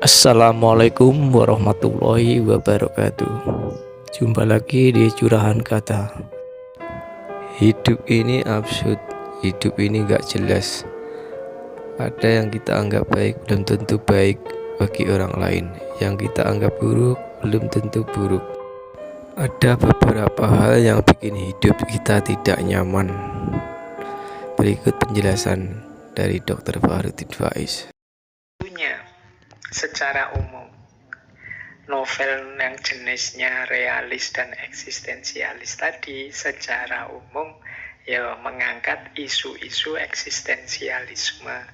Assalamualaikum warahmatullahi wabarakatuh. Jumpa lagi di Curahan Kata. Hidup ini absurd, hidup ini gak jelas. Ada yang kita anggap baik belum tentu baik bagi orang lain, yang kita anggap buruk belum tentu buruk. Ada beberapa hal yang bikin hidup kita tidak nyaman. Berikut penjelasan dari Dr. Fahrudin Faiz. Secara umum, novel yang jenisnya realis dan eksistensialis tadi secara umum ya mengangkat isu-isu eksistensialisme.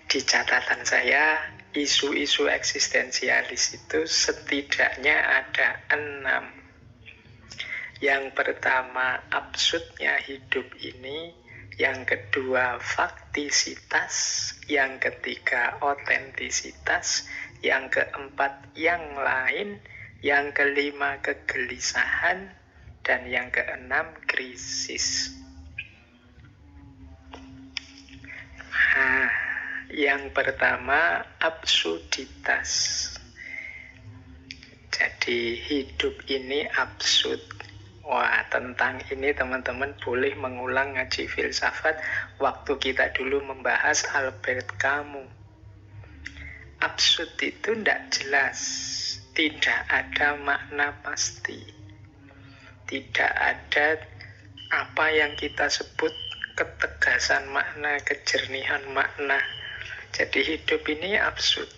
Di catatan saya, isu-isu eksistensialis itu setidaknya ada 6. Yang pertama, absurdnya hidup ini. Yang kedua, faktisitas. Yang ketiga, otentisitas. Yang keempat, yang lain. Yang kelima, kegelisahan. Dan yang keenam, krisis. Nah, yang pertama, absurditas. Jadi hidup ini absurd. Wah, tentang ini teman-teman boleh mengulang ngaji filsafat waktu kita dulu membahas Albert Camus. Absurd itu tidak jelas, tidak ada makna pasti, tidak ada apa yang kita sebut ketegasan makna, kejernihan makna. Jadi hidup ini absurd.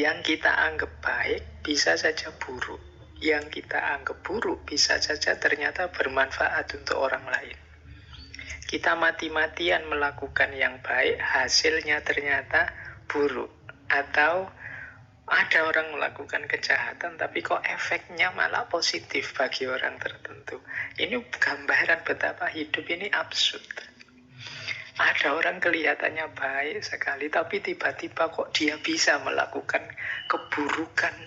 Yang kita anggap baik bisa saja buruk. Yang kita anggap buruk bisa saja ternyata bermanfaat untuk orang lain. Kita mati-matian melakukan yang baik, hasilnya ternyata buruk. Atau ada orang melakukan kejahatan, tapi kok efeknya malah positif bagi orang tertentu. Ini gambaran betapa hidup ini absurd. Ada orang kelihatannya baik sekali, tapi tiba-tiba kok dia bisa melakukan keburukan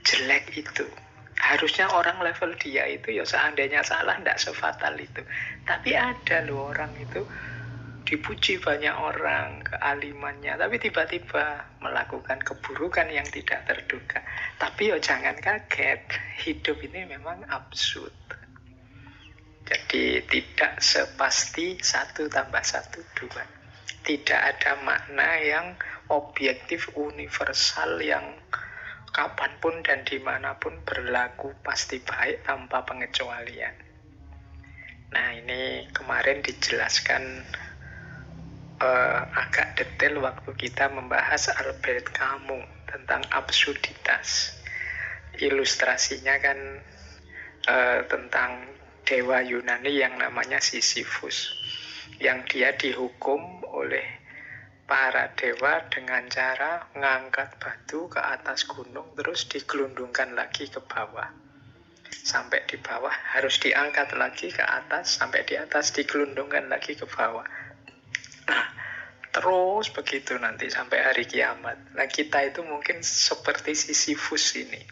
jelek itu. Harusnya orang level dia itu ya seandainya salah tidak sefatal itu. Tapi ada loh orang itu dipuji banyak orang kealimannya, tapi tiba-tiba melakukan keburukan yang tidak terduga. Tapi ya jangan kaget, hidup ini memang absurd. Jadi tidak sepasti 1 tambah 1 2. Tidak ada makna yang objektif universal yang kapanpun dan dimanapun berlaku pasti baik tanpa pengecualian. Nah, ini kemarin dijelaskan agak detail waktu kita membahas Albert Camus tentang absurditas. Ilustrasinya kan tentang dewa Yunani yang namanya Sisyphus, yang dia dihukum oleh para dewa dengan cara ngangkat batu ke atas gunung terus digelundungkan lagi ke bawah. Sampai di bawah harus diangkat lagi ke atas, sampai di atas digelundungkan lagi ke bawah. Nah, terus begitu nanti sampai hari kiamat. Nah, kita itu mungkin seperti Sisyphus ini.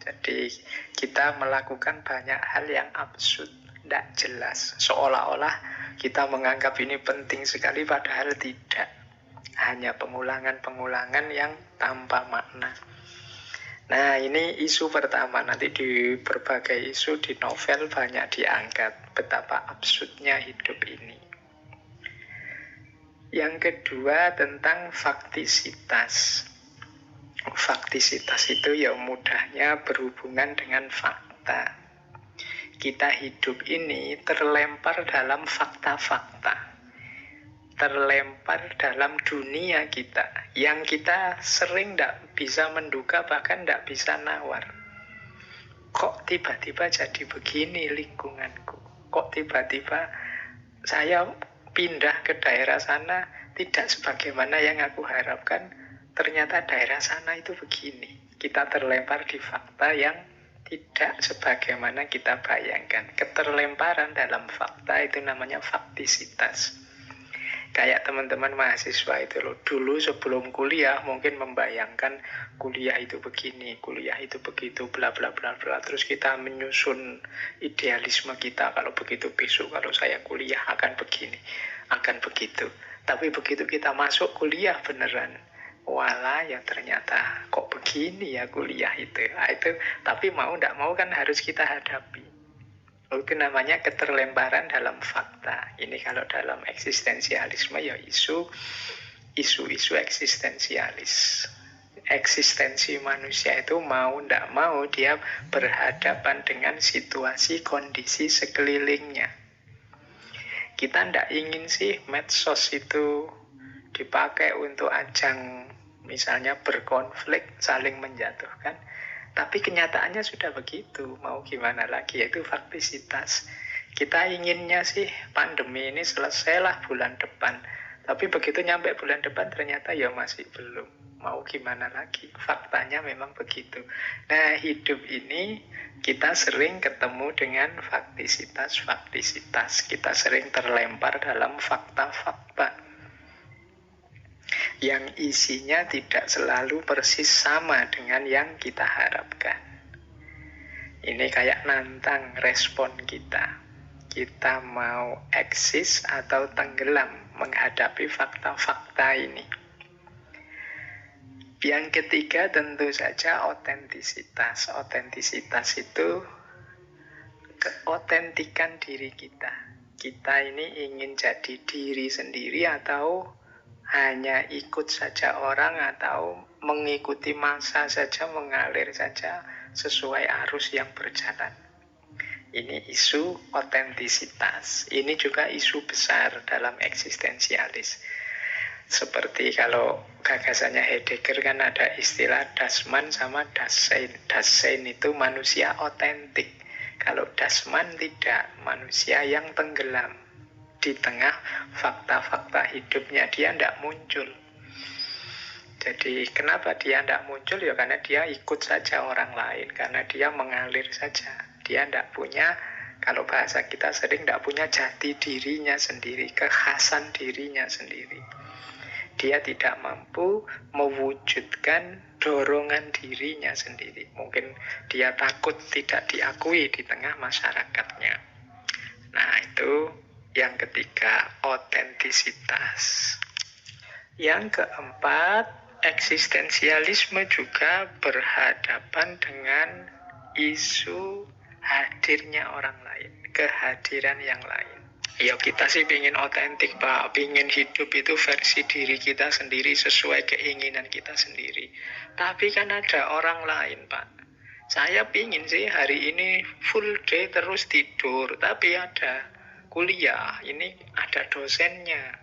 Jadi kita melakukan banyak hal yang absurd, tidak jelas. Seolah-olah kita menganggap ini penting sekali padahal tidak. Hanya pengulangan-pengulangan yang tanpa makna. Nah, ini isu pertama. Nanti di berbagai isu di novel banyak diangkat betapa absurdnya hidup ini. Yang kedua tentang faktisitas. Faktisitas itu ya mudahnya berhubungan dengan fakta. Kita hidup ini terlempar dalam fakta-fakta. Terlempar dalam dunia kita yang kita sering tidak bisa menduga, bahkan tidak bisa nawar. Kok tiba-tiba jadi begini lingkunganku? Kok tiba-tiba saya pindah ke daerah sana tidak sebagaimana yang aku harapkan? Ternyata daerah sana itu begini. Kita terlempar di fakta yang tidak sebagaimana kita bayangkan. Keterlemparan dalam fakta itu namanya faktisitas. Kayak teman-teman mahasiswa itu loh, dulu sebelum kuliah mungkin membayangkan kuliah itu begini, kuliah itu begitu, bla bla bla bla. Terus kita menyusun idealisme kita, kalau begitu besok kalau saya kuliah akan begini, akan begitu. Tapi begitu kita masuk kuliah beneran, walah ya ternyata kok begini ya kuliah itu. Nah, itu tapi mau tidak mau kan harus kita hadapi. Itu namanya keterlemparan dalam fakta. Ini kalau dalam eksistensialisme ya isu-isu eksistensialis. Eksistensi manusia itu mau tidak mau dia berhadapan dengan situasi kondisi sekelilingnya. Kita tidak ingin sih medsos itu dipakai untuk ajang misalnya berkonflik, saling menjatuhkan. Tapi kenyataannya sudah begitu, mau gimana lagi, yaitu faktisitas. Kita inginnya sih pandemi ini selesailah bulan depan. Tapi begitu nyampe bulan depan ternyata ya masih belum. Mau gimana lagi, faktanya memang begitu. Nah, hidup ini kita sering ketemu dengan faktisitas. Kita sering terlempar dalam fakta-fakta yang isinya tidak selalu persis sama dengan yang kita harapkan. Ini kayak nantang respon kita. Kita mau eksis atau tenggelam menghadapi fakta-fakta ini. Yang ketiga tentu saja otentisitas. Otentisitas itu keotentikan diri kita. Kita ini ingin jadi diri sendiri atau hanya ikut saja orang atau mengikuti massa saja, mengalir saja sesuai arus yang berjalan. Ini isu otentisitas. Ini juga isu besar dalam eksistensialis. Seperti kalau gagasannya Heidegger kan ada istilah Dasman sama Dasein. Dasein itu manusia otentik. Kalau Dasman tidak, manusia yang tenggelam. Di tengah fakta-fakta hidupnya dia tidak muncul. Jadi kenapa dia tidak muncul? Ya karena dia ikut saja orang lain. Karena dia mengalir saja. Dia tidak punya, kalau bahasa kita sering tidak punya jati dirinya sendiri, kekhasan dirinya sendiri. Dia tidak mampu mewujudkan dorongan dirinya sendiri. Mungkin dia takut tidak diakui di tengah masyarakatnya. Nah, itu yang ketiga, otentisitas. Yang keempat, eksistensialisme juga berhadapan dengan isu hadirnya orang lain, kehadiran yang lain. Ya kita sih pingin otentik Pak, pingin hidup itu versi diri kita sendiri sesuai keinginan kita sendiri. Tapi kan ada orang lain Pak. Saya pingin sih hari ini full day terus tidur, tapi ada kuliah, ini ada dosennya.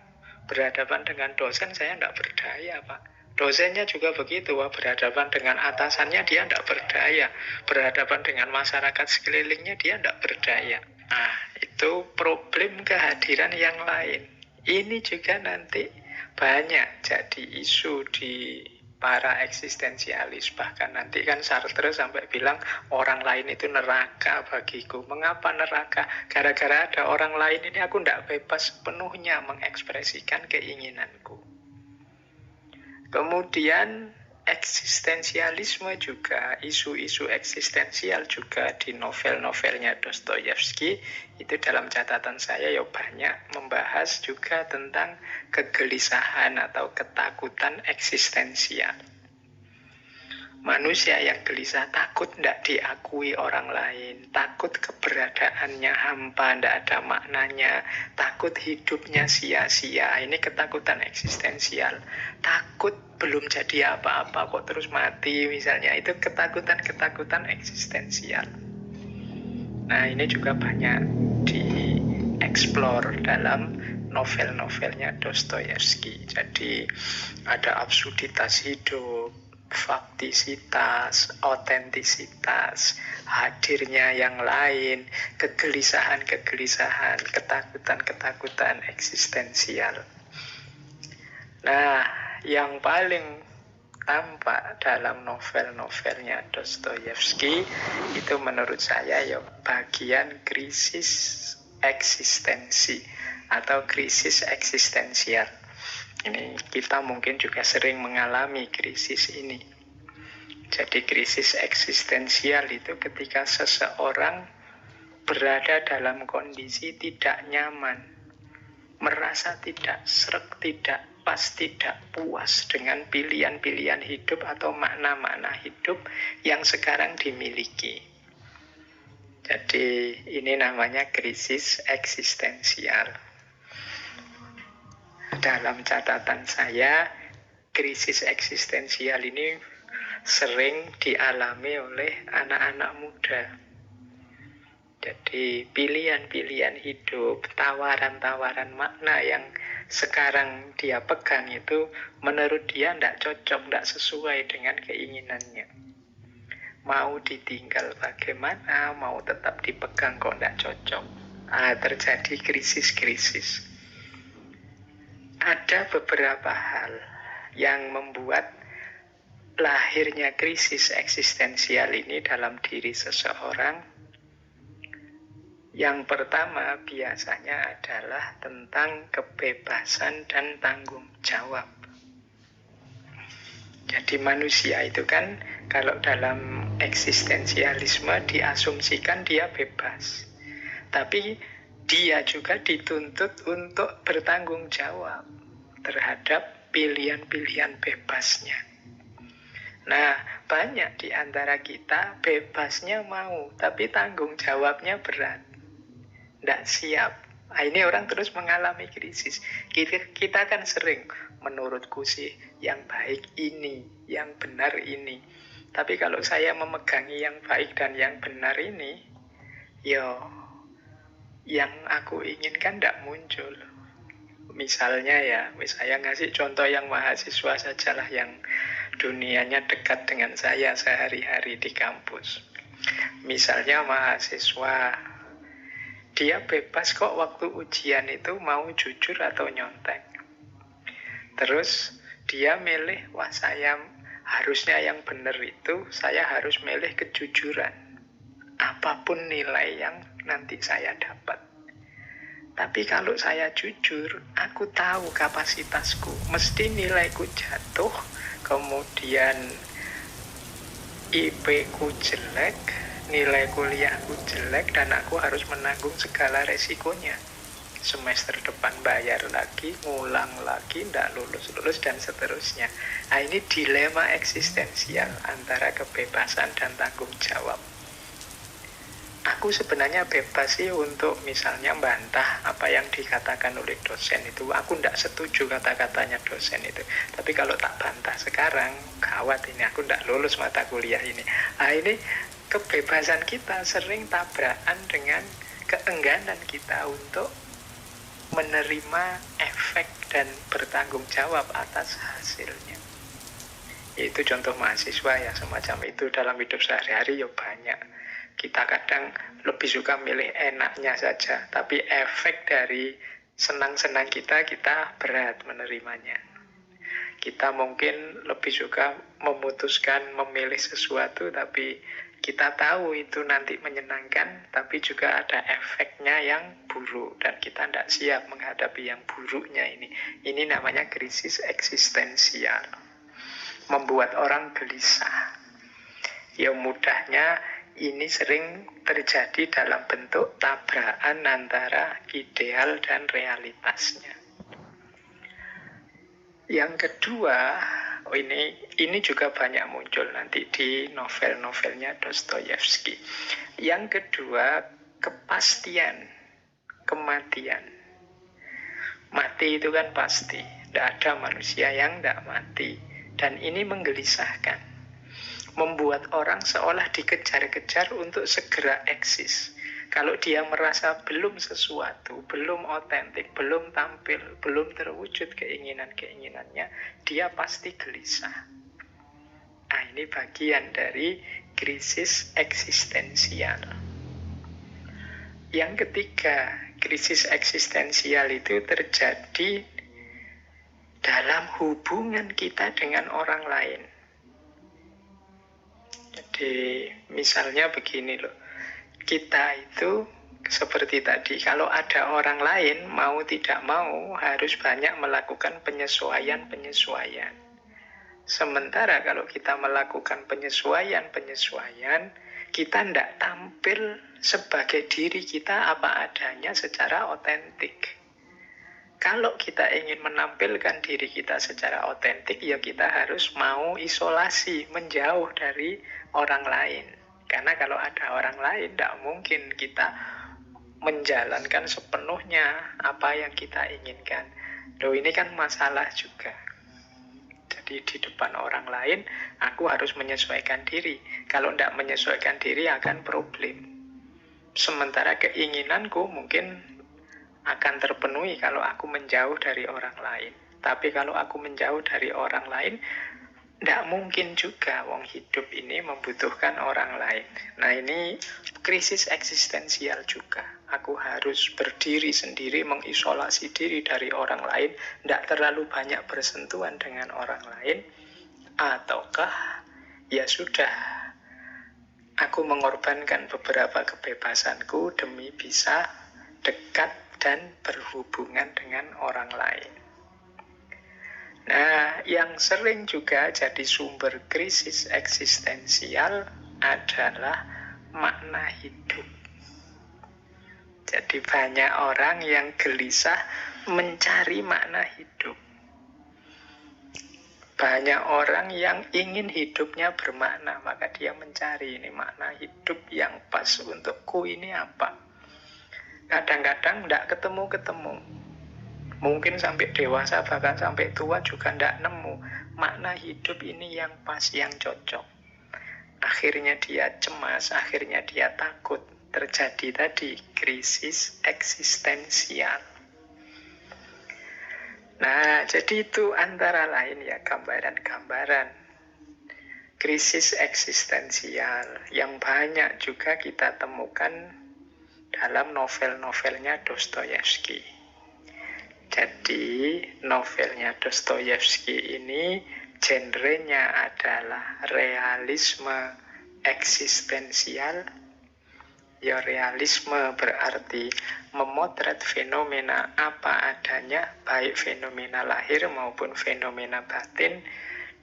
Berhadapan dengan dosen saya tidak berdaya Pak. Dosennya juga begitu, wah, berhadapan dengan atasannya dia tidak berdaya. Berhadapan dengan masyarakat sekelilingnya dia tidak berdaya. Nah, itu problem kehadiran yang lain. Ini juga nanti banyak jadi isu di para eksistensialis. Bahkan nanti kan Sartre sampai bilang orang lain itu neraka bagiku. Mengapa neraka? Gara-gara ada orang lain ini aku tidak bebas sepenuhnya mengekspresikan keinginanku. Kemudian eksistensialisme juga, isu-isu eksistensial juga di novel-novelnya Dostoyevsky itu dalam catatan saya ya banyak membahas juga tentang kegelisahan atau ketakutan eksistensial. Manusia yang gelisah takut tidak diakui orang lain, takut keberadaannya hampa, tidak ada maknanya, takut hidupnya sia-sia. Ini ketakutan eksistensial. Takut belum jadi apa-apa kok terus mati misalnya. Itu ketakutan-ketakutan eksistensial. Nah ini juga banyak dieksplor dalam novel-novelnya Dostoyevsky. Jadi ada absurditas hidup, faktisitas, otentisitas, hadirnya yang lain, kegelisahan-kegelisahan, ketakutan-ketakutan eksistensial. Nah, yang paling tampak dalam novel-novelnya Dostoyevsky itu menurut saya ya bagian krisis eksistensi atau krisis eksistensial. Ini kita mungkin juga sering mengalami krisis ini. Jadi krisis eksistensial itu ketika seseorang berada dalam kondisi tidak nyaman, merasa tidak sreg, tidak lepas, tidak puas dengan pilihan-pilihan hidup atau makna-makna hidup yang sekarang dimiliki. Jadi ini namanya krisis eksistensial. Dalam catatan saya, krisis eksistensial ini sering dialami oleh anak-anak muda. Jadi pilihan-pilihan hidup, tawaran-tawaran makna yang sekarang dia pegang itu menurut dia tidak cocok, tidak sesuai dengan keinginannya. Mau ditinggal bagaimana, mau tetap dipegang kok tidak cocok. Terjadi krisis-krisis. Ada beberapa hal yang membuat lahirnya krisis eksistensial ini dalam diri seseorang. Yang pertama biasanya adalah tentang kebebasan dan tanggung jawab. Jadi manusia itu kan kalau dalam eksistensialisme diasumsikan dia bebas. Tapi dia juga dituntut untuk bertanggung jawab terhadap pilihan-pilihan bebasnya. Nah, banyak di antara kita bebasnya mau, tapi tanggung jawabnya berat. Tidak siap. Ini orang terus mengalami krisis. Kita kan sering, menurutku sih yang baik ini, yang benar ini. Tapi kalau saya memegangi yang baik dan yang benar ini, yang aku inginkan tidak muncul. Misalnya ngasih contoh yang mahasiswa sajalah, yang dunianya dekat dengan saya sehari-hari di kampus. Misalnya mahasiswa, dia bebas kok waktu ujian itu mau jujur atau nyontek. Terus dia milih, saya harusnya yang benar itu, saya harus milih kejujuran. Apapun nilai yang nanti saya dapat. Tapi kalau saya jujur, aku tahu kapasitasku. Mesti nilaiku jatuh, kemudian IP-ku jelek, nilai kuliahku jelek, dan aku harus menanggung segala resikonya. Semester depan bayar lagi, ngulang lagi, tidak lulus-lulus, dan seterusnya. Ini dilema eksistensial antara kebebasan dan tanggung jawab. Aku sebenarnya bebas sih untuk misalnya bantah apa yang dikatakan oleh dosen itu. Aku tidak setuju kata-katanya dosen itu. Tapi kalau tak bantah sekarang, gawat ini, aku tidak lulus mata kuliah ini. Ini kebebasan kita sering tabrakan dengan keengganan kita untuk menerima efek dan bertanggung jawab atas hasilnya. Itu contoh mahasiswa yang semacam itu. Dalam hidup sehari-hari banyak. Kita kadang lebih suka milih enaknya saja, tapi efek dari senang-senang kita berat menerimanya. Kita mungkin lebih suka memutuskan memilih sesuatu, tapi kita tahu itu nanti menyenangkan, tapi juga ada efeknya yang buruk, dan kita tidak siap menghadapi yang buruknya ini. Ini namanya krisis eksistensial. Membuat orang gelisah. Mudahnya ini sering terjadi dalam bentuk tabrakan antara ideal dan realitasnya. Yang kedua, ini juga banyak muncul nanti di novel-novelnya Dostoyevsky. Yang kedua, kepastian, kematian. Mati itu kan pasti, tidak ada manusia yang tidak mati. Dan ini menggelisahkan. Membuat orang seolah dikejar-kejar untuk segera eksis. Kalau dia merasa belum sesuatu, belum otentik, belum tampil, belum terwujud keinginan-keinginannya, dia pasti gelisah. Ini bagian dari krisis eksistensial. Yang ketiga, krisis eksistensial itu terjadi dalam hubungan kita dengan orang lain. Jadi misalnya begini loh, kita itu seperti tadi, kalau ada orang lain mau tidak mau harus banyak melakukan penyesuaian. Sementara kalau kita melakukan penyesuaian, kita tidak tampil sebagai diri kita apa adanya secara otentik. Kalau kita ingin menampilkan diri kita secara otentik, ya kita harus mau isolasi, menjauh dari orang lain. Karena kalau ada orang lain, tidak mungkin kita menjalankan sepenuhnya apa yang kita inginkan. Loh, ini kan masalah juga. Jadi di depan orang lain, aku harus menyesuaikan diri. Kalau tidak menyesuaikan diri akan problem. Sementara keinginanku mungkin akan terpenuhi kalau aku menjauh dari orang lain. Tapi kalau aku menjauh dari orang lain, tidak mungkin juga. Wong hidup ini membutuhkan orang lain. Nah, ini krisis eksistensial juga. Aku harus berdiri sendiri, mengisolasi diri dari orang lain, tidak terlalu banyak bersentuhan dengan orang lain. Ataukah ya sudah, aku mengorbankan beberapa kebebasanku demi bisa dekat dan berhubungan dengan orang lain. Nah, yang sering juga jadi sumber krisis eksistensial adalah makna hidup. Jadi banyak orang yang gelisah mencari makna hidup. Banyak orang yang ingin hidupnya bermakna, maka dia mencari ini makna hidup yang pas untukku ini apa. Kadang-kadang tidak ketemu-ketemu. Mungkin sampai dewasa, bahkan sampai tua juga tidak nemu makna hidup ini yang pas, yang cocok. Akhirnya dia cemas, akhirnya dia takut. Terjadi tadi krisis eksistensial. Nah, jadi itu antara lain ya gambaran-gambaran krisis eksistensial yang banyak juga kita temukan dalam novel-novelnya Dostoyevsky. Jadi novelnya Dostoyevsky ini genrenya adalah realisme eksistensial. Ya, realisme berarti memotret fenomena apa adanya, baik fenomena lahir maupun fenomena batin,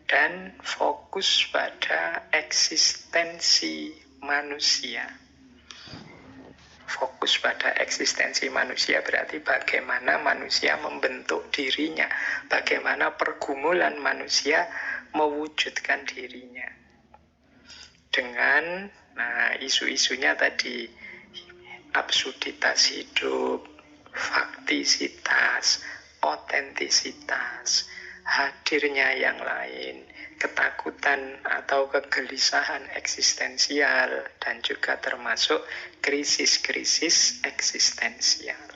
dan fokus pada eksistensi manusia. Fokus pada eksistensi manusia berarti bagaimana manusia membentuk dirinya, bagaimana pergumulan manusia mewujudkan dirinya. Dengan isu-isunya tadi, absurditas hidup, faktisitas, otentisitas, hadirnya yang lain, ketakutan atau kegelisahan eksistensial, dan juga termasuk krisis-krisis eksistensial.